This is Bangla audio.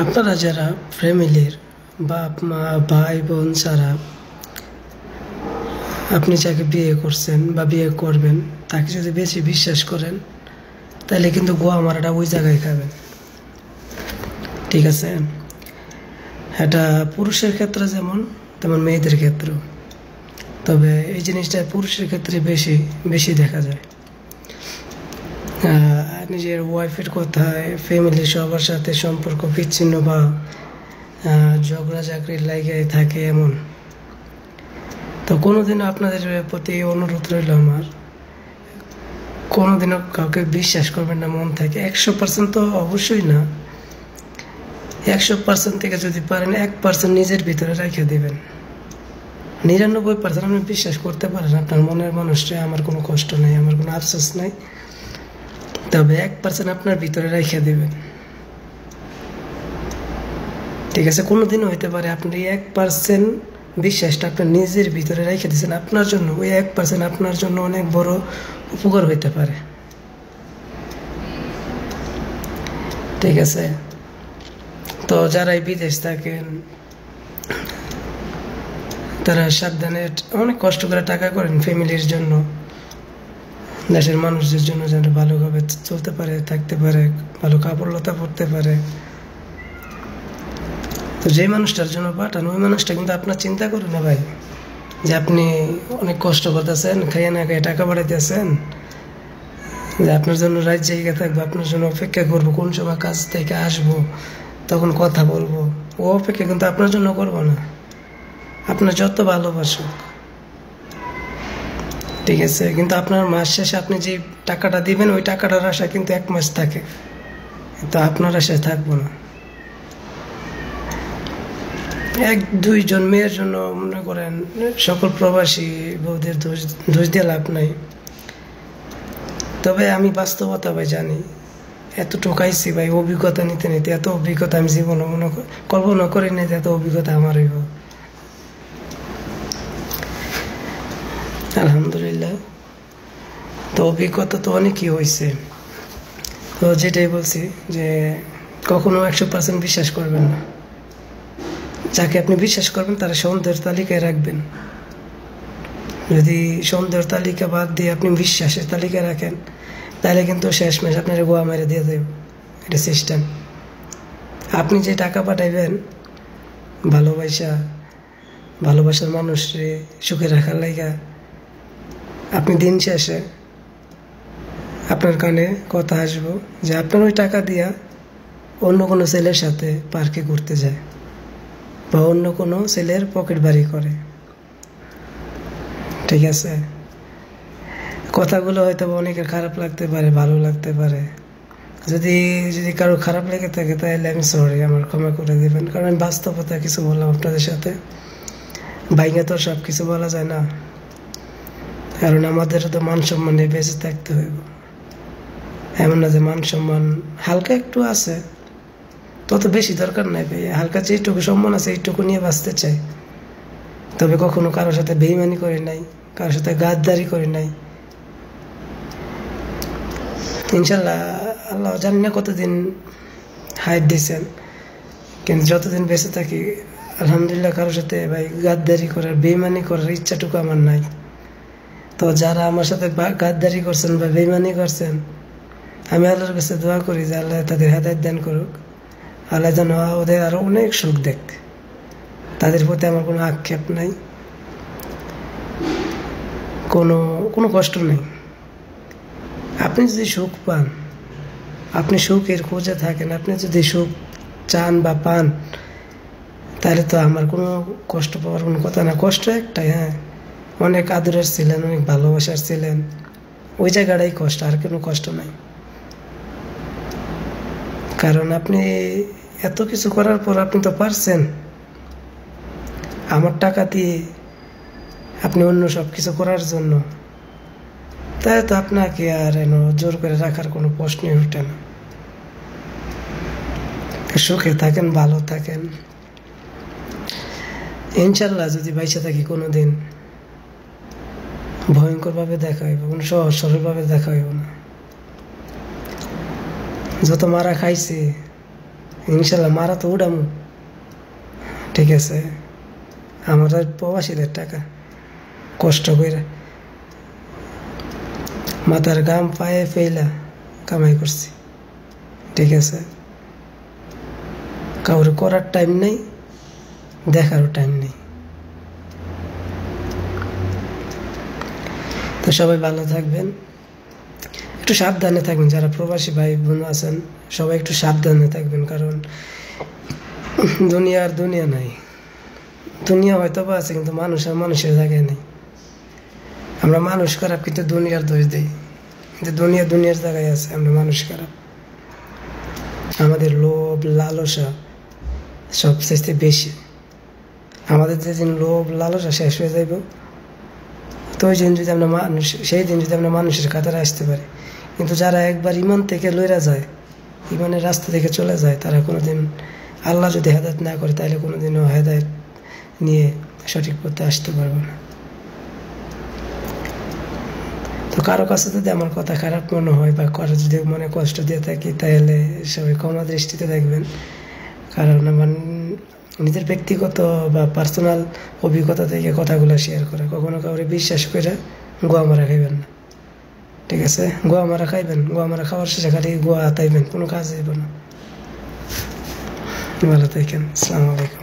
আপনারা যারা ফ্যামিলির বাপ মা ভাই বোন ছাড়া আপনি যাকে বিয়ে করছেন বা বিয়ে করবেন তাকে যদি বেশি বিশ্বাস করেন তাহলে কিন্তু গোয়া মারাটা ওই জায়গায় খাবেন। ঠিক আছে, এটা পুরুষের ক্ষেত্রে যেমন তেমন মেয়েদের ক্ষেত্রেও, তবে এই জিনিসটা পুরুষের ক্ষেত্রে বেশি বেশি দেখা যায়। নিজের ওয়াইফের কথায় ফ্যামিলির সবার সাথে সম্পর্ক বিচ্ছিন্ন বা ঝগড়া চাকরির লাগাই থাকে এমন। তো কোনোদিনও আপনাদের প্রতি অনুরোধ রইল আমার, কোনোদিনও কাউকে বিশ্বাস করবেন না মন থেকে। 100% তো অবশ্যই না, 100% থেকে যদি পারেন 1% নিজের ভিতরে রেখে দেবেন। 99% আপনি বিশ্বাস করতে পারেন আপনার মনের মানুষটা, আমার কোনো কষ্ট নেই, আমার কোনো আফসোস নাই, তবে 1% আপনার ভিতরে রেখে দেবেন। ঠিক আছে, কোনোদিনও হইতে পারে আপনি 1% বিশ্বাসটা আপনার নিজের ভিতরে রেখে দিয়েছেন আপনার জন্য, ওই 1% আপনার জন্য অনেক বড় উপকার হইতে পারে। ঠিক আছে, তো যারাই বিদেশ থাকেন তারা সাবধানে অনেক কষ্ট করে টাকা করেন ফ্যামিলির জন্য, দেশের মানুষদের জন্য, যেন ভালোভাবে চলতে পারে, থাকতে পারে, ভালো কাপড় লতা পরতে পারে। তো যে মানুষটার জন্য পাঠান ওই মানুষটা কিন্তু আপনার চিন্তা করে না ভাই, যে আপনি অনেক কষ্ট করতেছেন, খাইয়ে না খাইয়ে টাকা বাড়াইতেছেন, যে আপনার জন্য রাত জায়গা থাকবো, আপনার জন্য অপেক্ষা করবো, কোন সময় কাজ থেকে আসবো তখন কথা বলবো, ও অপেক্ষা কিন্তু আপনার জন্য করবো না, আপনার যত ভালোবাসুক। ঠিক আছে, কিন্তু আপনার মাস শেষে আপনি যে টাকাটা দিবেন ওই টাকাটার আশা কিন্তু 1 মাস থাকে, তো আপনার আশায় থাকবো না। 1-2 জন মেয়ের জন্য মনে করেন সকল প্রবাসী বউদের দোষ দিয়ে লাভ নাই। তবে আমি বাস্তবতা ভাই জানি, এত ঠকাইছি ভাই, অভিজ্ঞতা নিতে নিতে এত অভিজ্ঞতা আমি জীবনে কল্পনা করি না, এত অভিজ্ঞতা আমার হইব। আলহামদুলিল্লাহ, তো অভিজ্ঞতা তো অনেকই হয়েছে। তো যেটাই বলছি যে কখনো 100% বিশ্বাস করবেন না। যাকে আপনি বিশ্বাস করবেন তারা সন্দেহের তালিকায় রাখবেন। যদি সন্দেহের তালিকা বাদ দিয়ে আপনি বিশ্বাসের তালিকায় রাখেন তাহলে কিন্তু শেষমেশ আপনার গোয়া মেরে দিয়ে দেব, এটা সিস্টেম। আপনি যে টাকা পাঠাইবেন ভালোবাসার মানুষকে সুখে রাখার লাইগা, আপনি দিন শেষে আপনার কানে কথা আসবো যে আপনার ওই টাকা দিয়া অন্য কোনো ছেলের সাথে পার্কে ঘুরতে যায় বা অন্য কোনো ছেলের পকেট বাড়ি করে। ঠিক আছে, কথাগুলো হয়তো অনেকের খারাপ লাগতে পারে, ভালো লাগতে পারে। যদি কারো খারাপ লেগে থাকে তাহলে আমি সরি, আমার ক্ষমা করে দেবেন, কারণ আমি বাস্তবতা কিছু বললাম আপনাদের সাথে। ভাইঙ্গা তো সব কিছু বলা যায় না, কারণ আমাদের তো মান সম্মানে বেঁচে থাকতে হইব। এমন না যে মান সম্মান হালকা একটু আছে, তত বেশি দরকার নাই ভাই, হালকা যেটুকু সম্মান আছে এইটুকু নিয়ে বাঁচতে চাই। তবে কখনো কারোর সাথে বেইমানি করি নাই, কারোর সাথে গাদ্দারি করি নাই। ইনশাল্লাহ আল্লাহ জানি না কতদিন হায়াত দিয়েছেন, কিন্তু যতদিন বেঁচে থাকি আলহামদুলিল্লাহ কারোর সাথে ভাই গাদ্দারি করার বেইমানি করার ইচ্ছাটুকু আমার নাই। তো যারা আমার সাথে গাদ্দারি করছেন বা বেইমানি করছেন, আমি আল্লাহর কাছে দোয়া করি যে আল্লাহ তাদের হেদায়েত দান করুক, আল্লাহ যেন ওদের আরো অনেক সুখ দেখ। তাদের প্রতি আমার কোনো আক্ষেপ নাই, কোনো কষ্ট নেই। আপনি যদি সুখ পান, আপনি সুখের খোঁজে থাকেন, আপনি যদি সুখ চান বা পান, তাহলে তো আমার কোনো কষ্ট পাওয়ার কোনো কথা না। কষ্ট একটাই, হ্যাঁ, অনেক আদরের ছিলেন, অনেক ভালোবাসার ছিলেন, ওই জায়গাটাই কষ্ট, আর কোনো কষ্ট নাই। কারণ আপনি এত কিছু করার পর আপনি তো পারছেন আমার টাকা দিয়ে আপনি অন্য সব কিছু করার জন্য, তাই তো আপনাকে আর জোর করে রাখার কোনো প্রশ্নই ওঠে না। সুখে থাকেন, ভালো থাকেন। ইনশাল্লাহ যদি বাইসে থাকি কোনোদিন ভয়ঙ্করভাবে দেখা হইব, কোনো সহজ সরলভাবে দেখা হইব না। যত মারা খাইছি ইনশাল্লাহ মারা তো উড়ামু, ঠিক আছে। আমার প্রবাসীদের টাকা কষ্ট করে মাথার গাম পায়ে ফেলা কামাই করছি, ঠিক আছে। কাউরে করার টাইম নেই, দেখারও টাইম নেই। তো সবাই ভালো থাকবেন, একটু সাবধানে থাকবেন। যারা প্রবাসী ভাই বোন আছেন সবাই একটু সাবধানে থাকবেন, কারণ দুনিয়া আর দুনিয়া নাই। দুনিয়া হয়তো বা আছে, কিন্তু মানুষ আর মানুষের জায়গায় নেই। আমরা মানুষ খারাপ, কিন্তু দুনিয়ার দোষ দিই, কিন্তু দুনিয়া দুনিয়ার জায়গায় আছে, আমরা মানুষ খারাপ। আমাদের লোভ লালসা সবচেয়ে বেশি। আমাদের যেদিন লোভ লালসা শেষ হয়ে যাইব, তো ওই দিন যদি আমরা মানুষ, সেই দিন যদি আমরা মানুষের কাতারে আসতে পারি। কিন্তু যারা একবার ইমান থেকে লইরা যায়, ইমানের রাস্তা থেকে চলে যায়, তারা কোনোদিন আল্লাহ যদি হেদায়েত না করে, তাহলে কোনোদিনও হেদায়েত নিয়ে সঠিক পথে আসতে পারবে না। তো কারো কাছে যদি আমার কথা খারাপ মনে হয় বা কারো যদি মনে কষ্ট দিয়ে থাকি, তাহলে সবাই ক্ষমা দৃষ্টিতে দেখবেন। কারণ আমার নিজের ব্যক্তিগত বা পার্সোনাল অভিজ্ঞতা থেকে কথাগুলো শেয়ার করা। কখনো কাউরে বিশ্বাস করে গোয়া মারা খাইবেন না, ঠিক আছে। গোয়া মারা খাইবেন, গোয়া মারা খাওয়ার শেষে খালি গোয়া হাতাইবেন, কোনো কাজ হইব না। ভালো থাকেন, আসসালামু আলাইকুম।